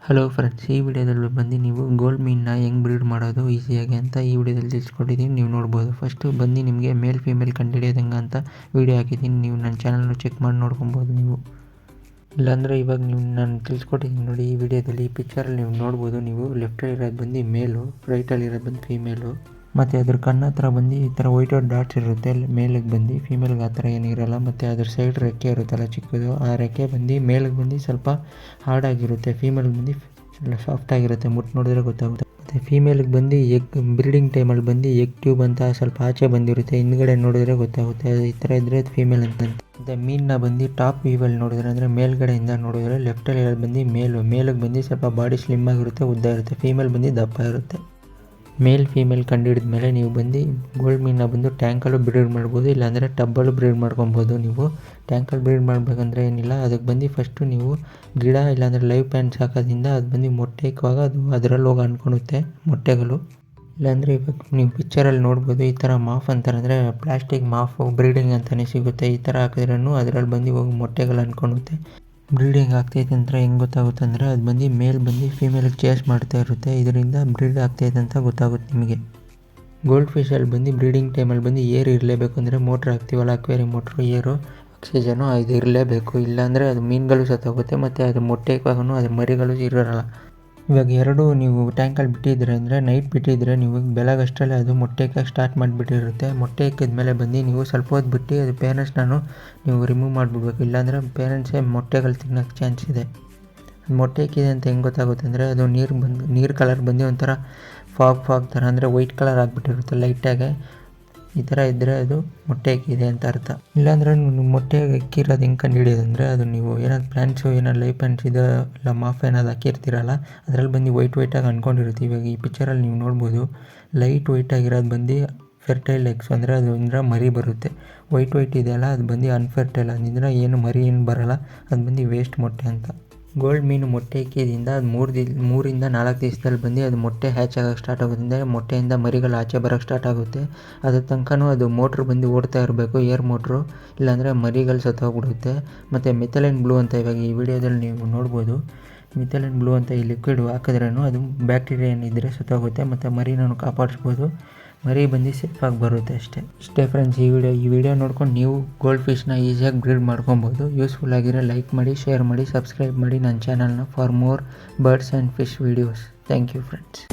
Hello friends, ಈ ವಿಡಿಯೋದಲ್ಲಿ ಬಂದು ನೀವು ಗೋಲ್ಡ್ ಮೀನ್ನ ಹೆಂಗೆ ಬ್ರೀಡ್ ಮಾಡೋದು ಈಸಿಯಾಗಿ ಅಂತ ಈ ವಿಡಿಯೋದಲ್ಲಿ ತಿಳಿಸ್ಕೊಟ್ಟಿದ್ದೀನಿ. ನೀವು ನೋಡ್ಬೋದು. ಫಸ್ಟು ಬಂದು ನಿಮಗೆ ಮೇಲ್ ಫೀಮೇಲ್ ಕಂಡುಹಿಡಿಯೋದು ಹೆಂಗೆ ಅಂತ ವಿಡಿಯೋ ಹಾಕಿದ್ದೀನಿ. ನೀವು ನನ್ನ ಚಾನಲ್ನ ಚೆಕ್ ಮಾಡಿ ನೋಡ್ಕೊಬೋದು. ನೀವು ಇಲ್ಲಾಂದರೆ ಇವಾಗ ನೀವು ನಾನು ತಿಳಿಸ್ಕೊಟ್ಟಿದ್ದೀನಿ ನೋಡಿ. ಈ ವಿಡಿಯೋದಲ್ಲಿ ಈ ಪಿಕ್ಚರಲ್ಲಿ ನೀವು ನೋಡ್ಬೋದು. ನೀವು ಲೆಫ್ಟಲ್ಲಿ ಇರೋದು ಬಂದು ಮೇಲು, ರೈಟಲ್ಲಿ ಇರೋದು ಬಂದು ಫೀಮೇಲು. ಮತ್ತು ಅದ್ರ ಕಣ್ಣು ಹತ್ರ ಬಂದು ಈ ಥರ ವೈಟ್ ಡಾಟ್ಸ್ ಇರುತ್ತೆ. ಮೇಲಿಗೆ ಬಂದು ಫೀಮೇಲ್ಗೆ ಆ ಥರ ಏನಿರಲ್ಲ. ಮತ್ತು ಅದ್ರ ಸೈಡ್ ರೆಕ್ಕೆ ಇರುತ್ತಲ್ಲ ಚಿಕ್ಕದು, ಆ ರೆಕ್ಕೆ ಬಂದು ಮೇಲಿಗೆ ಬಂದು ಸ್ವಲ್ಪ ಹಾರ್ಡಾಗಿರುತ್ತೆ. ಫೀಮೇಲ್ಗೆ ಬಂದು ಸಾಫ್ಟಾಗಿರುತ್ತೆ. ಮುಟ್ಟು ನೋಡಿದ್ರೆ ಗೊತ್ತಾಗುತ್ತೆ. ಮತ್ತು ಫೀಮೇಲಿಗೆ ಬಂದು ಎಗ್ ಬ್ರೀಡಿಂಗ್ ಟೈಮಲ್ಲಿ ಬಂದು ಎಗ್ ಟ್ಯೂಬ್ ಅಂತ ಸ್ವಲ್ಪ ಆಚೆ ಬಂದಿರುತ್ತೆ. ಹಿಂದ್ಗಡೆ ನೋಡಿದ್ರೆ ಗೊತ್ತಾಗುತ್ತೆ. ಈ ಥರ ಇದ್ದರೆ ಫೀಮೇಲ್ ಅಂತ. ಮತ್ತು ಮೀನನ್ನ ಬಂದು ಟಾಪ್ ವ್ಯೂವಲ್ಲಿ ನೋಡಿದ್ರೆ ಅಂದರೆ ಮೇಲ್ಗಡೆಯಿಂದ ನೋಡಿದ್ರೆ ಲೆಫ್ಟಲ್ಲಿ ಇರೋದು ಬಂದು ಮೇಲಿಗೆ ಬಂದು ಸ್ವಲ್ಪ ಬಾಡಿ ಸ್ಲಿಮ್ ಆಗಿರುತ್ತೆ, ಉದ್ದ ಇರುತ್ತೆ. ಫೀಮೇಲ್ ಬಂದು ದಪ್ಪ ಇರುತ್ತೆ. ಮೇಲ್ ಫೀಮೇಲ್ ಕಂಡುಹಿಡಿದ ಮೇಲೆ ನೀವು ಬಂದು ಗೋಲ್ಡ್ ಮೀನ್ನ ಬಂದು ಟ್ಯಾಂಕಲ್ಲೂ ಬ್ರೀಡ್ ಮಾಡ್ಬೋದು, ಇಲ್ಲಾಂದರೆ ಟಬ್ಬಲ್ಲೂ ಬ್ರೀಡ್ ಮಾಡ್ಕೊಬೋದು. ನೀವು ಟ್ಯಾಂಕಲ್ಲಿ ಬ್ರೀಡ್ ಮಾಡಬೇಕಂದ್ರೆ ಏನಿಲ್ಲ, ಅದಕ್ಕೆ ಬಂದು ಫಸ್ಟು ನೀವು ಗಿಡ ಇಲ್ಲಾಂದರೆ ಲೈವ್ ಪ್ಯಾಂಟ್ಸ್ ಹಾಕೋದ್ರಿಂದ ಅದು ಬಂದು ಮೊಟ್ಟೆ ಇಕ್ಕುವಾಗ ಅದು ಅದರಲ್ಲಿ ಹೋಗಿ ಅಂದ್ಕೊಳುತ್ತೆ ಮೊಟ್ಟೆಗಳು. ಇಲ್ಲಾಂದರೆ ಇವಾಗ ನೀವು ಪಿಕ್ಚರಲ್ಲಿ ನೋಡ್ಬೋದು. ಈ ಥರ ಮಾಫ್ ಅಂತಾರೆ, ಅಂದರೆ ಪ್ಲಾಸ್ಟಿಕ್ ಮಾಫು ಬ್ರೀಡಿಂಗ್ ಅಂತಲೇ ಸಿಗುತ್ತೆ. ಈ ಥರ ಹಾಕಿದ್ರೂ ಅದರಲ್ಲಿ ಬಂದು ಹೋಗಿ ಮೊಟ್ಟೆಗಳು ಅಂದ್ಕೊಳುತ್ತೆ. ಬ್ರೀಡಿಂಗ್ ಆಗ್ತೈತೆ ಅಂತ ಹೆಂಗೆ ಗೊತ್ತಾಗುತ್ತೆ ಅಂದರೆ ಅದು ಬಂದು ಮೇಲ್ ಬಂದು ಫೀಮೇಲಿಗೆ ಚೇಸ್ ಮಾಡ್ತಾ ಇರುತ್ತೆ. ಇದರಿಂದ ಬ್ರೀಡ್ ಆಗ್ತೈತೆ ಅಂತ ಗೊತ್ತಾಗುತ್ತೆ ನಿಮಗೆ. ಗೋಲ್ಡ್ ಫಿಶಲ್ಲಿ ಬಂದು ಬ್ರೀಡಿಂಗ್ ಟೈಮಲ್ಲಿ ಬಂದು ಏರ್ ಇರಲೇಬೇಕು. ಅಂದರೆ ಮೋಟ್ರ್ ಹಾಕ್ತೀವಲ್ಲ, ಅಕ್ವೇರಿಯಂ ಮೋಟ್ರು, ಏರು, ಆಕ್ಸಿಜನು ಇದು ಇರಲೇಬೇಕು. ಇಲ್ಲಾಂದರೆ ಅದು ಮೀನುಗಳು ಸತ್ತೋಗುತ್ತೆ. ಮತ್ತು ಅದು ಮೊಟ್ಟೆ ಇಕ್ವಾಗೂ ಅದ್ರ ಮರಿಗಳು ಇರೋಲ್ಲ. ಇವಾಗ ಎರಡು ನೀವು ಟ್ಯಾಂಕಲ್ಲಿ ಬಿಟ್ಟಿದ್ರೆ ಅಂದರೆ ನೈಟ್ ಬಿಟ್ಟಿದ್ರೆ ನೀವು ಬೆಳಗಷ್ಟರಲ್ಲಿ ಅದು ಮೊಟ್ಟೆ ಇಕ್ಕಕ್ಕೆ ಸ್ಟಾರ್ಟ್ ಮಾಡಿಬಿಟ್ಟಿರುತ್ತೆ. ಮೊಟ್ಟೆ ಇಕ್ಕಿದ್ಮೇಲೆ ಬಂದು ನೀವು ಸ್ವಲ್ಪ ಹೊತ್ತು ಬಿಟ್ಟು ಅದು ಪೇರೆಂಟ್ಸ್ನೂ ನೀವು ರಿಮೂವ್ ಮಾಡಿಬಿಡ್ಬೇಕು. ಇಲ್ಲಾಂದರೆ ಪೇರೆಂಟ್ಸೇ ಮೊಟ್ಟೆಗಳು ತಿನ್ನೋಕ್ಕೆ ಚಾನ್ಸ್ ಇದೆ. ಮೊಟ್ಟೆ ಇಕ್ಕಿದೆ ಅಂತ ಹೆಂಗೆ ಗೊತ್ತಾಗುತ್ತೆ ಅಂದರೆ ಅದು ನೀರು ಕಲರ್ ಬಂದು ಒಂಥರ ಫಾಗ್ ಥರ, ಅಂದರೆ ವೈಟ್ ಕಲರ್ ಆಗಿಬಿಟ್ಟಿರುತ್ತೆ ಲೈಟಾಗೆ. ಈ ಥರ ಇದ್ದರೆ ಅದು ಮೊಟ್ಟೆ ಇಕ್ಕಿದೆ ಅಂತ ಅರ್ಥ. ಇಲ್ಲಾಂದರೆ ಮೊಟ್ಟೆ ಇಕ್ಕಿರೋದು ಹೆಂಗೆ ಕಂಡುಹಿಡಿಯೋದು ಅಂದರೆ ಅದು ನೀವು ಏನಾದ್ರು ಪ್ಲ್ಯಾಂಟ್ಸು ಏನಾದ್ರು ಲೈವ್ ಪ್ಲ್ಯಾಂಟ್ಸ್ ಇದೆ ಇಲ್ಲ ಮಾಫ್ ಏನಾದ್ರು ಹಾಕಿರ್ತೀರಲ್ಲ, ಅದರಲ್ಲಿ ಬಂದು ವೈಟಾಗಿ ಅಂದ್ಕೊಂಡಿರುತ್ತೆ. ಇವಾಗ ಈ ಪಿಕ್ಚರಲ್ಲಿ ನೀವು ನೋಡ್ಬೋದು. ವೈಟ್ ಆಗಿರೋದು ಬಂದು ಫೆರ್ಟೈಲ್ ಎಗ್ಸ್, ಅಂದರೆ ಅದು ಅಂದರೆ ಮರಿ ಬರುತ್ತೆ. ವೈಟ್ ಇದೆಯಲ್ಲ ಅದು ಬಂದು ಅನ್ಫೆರ್ಟೈಲ್, ಅದಂದರೆ ಏನು ಮರಿ ಏನು ಬರೋಲ್ಲ. ಅದು ಬಂದು ವೇಸ್ಟ್ ಮೊಟ್ಟೆ ಅಂತ. ಗೋಲ್ಡ್ ಮೀನು ಮೊಟ್ಟೆ ಇಕ್ಕಿದಿಂದ ಅದು 3 4 ದಿವಸದಲ್ಲಿ ಬಂದು ಅದು ಮೊಟ್ಟೆ ಹ್ಯಾಚ್ ಆಗೋಕ್ಕೆ ಸ್ಟಾರ್ಟ್ ಆಗೋದ್ರಿಂದ ಮೊಟ್ಟೆಯಿಂದ ಮರಿಗಳು ಆಚೆ ಬರೋಕ್ಕೆ ಸ್ಟಾರ್ಟ್ ಆಗುತ್ತೆ. ಅದ್ರ ತನಕನೂ ಅದು ಮೋಟ್ರ್ ಬಂದು ಓಡ್ತಾ ಇರಬೇಕು, ಏರ್ ಮೋಟ್ರು, ಇಲ್ಲಾಂದರೆ ಮರಿಗಳು ಸತ್ತೋಗ್ಬಿಡುತ್ತೆ. ಮತ್ತು ಮೆಥಲೈನ್ ಬ್ಲೂ ಅಂತ ಇವಾಗ ಈ ವಿಡಿಯೋದಲ್ಲಿ ನೀವು ನೋಡ್ಬೋದು. ಮೆಥಲೈನ್ ಬ್ಲೂ ಅಂತ ಈ ಲಿಕ್ವಿಡ್ ಹಾಕಿದ್ರೂ ಅದು ಬ್ಯಾಕ್ಟೀರಿಯಾ ಏನಿದ್ದರೆ ಸತ್ತೋಗುತ್ತೆ. ಮತ್ತು ಮರಿನೂ ಕಾಪಾಡಿಸ್ಬೋದು. ಮರಿ ಬಂದು ಸೇಫಾಗಿ ಬರುತ್ತೆ ಅಷ್ಟೇ ಫ್ರೆಂಡ್ಸ್. ಈ ವಿಡಿಯೋ ನೋಡ್ಕೊಂಡು ನೀವು ಗೋಲ್ಡ್ ಫಿಶ್ನ ಈಸಿಯಾಗಿ ಬ್ರೀಡ್ ಮಾಡ್ಕೊಬೋದು. ಯೂಸ್ಫುಲ್ ಆಗಿರೋ ಲೈಕ್ ಮಾಡಿ, ಶೇರ್ ಮಾಡಿ, ಸಬ್ಸ್ಕ್ರೈಬ್ ಮಾಡಿ ನನ್ನ ಚಾನಲ್ನ for more birds and fish videos. Thank you friends.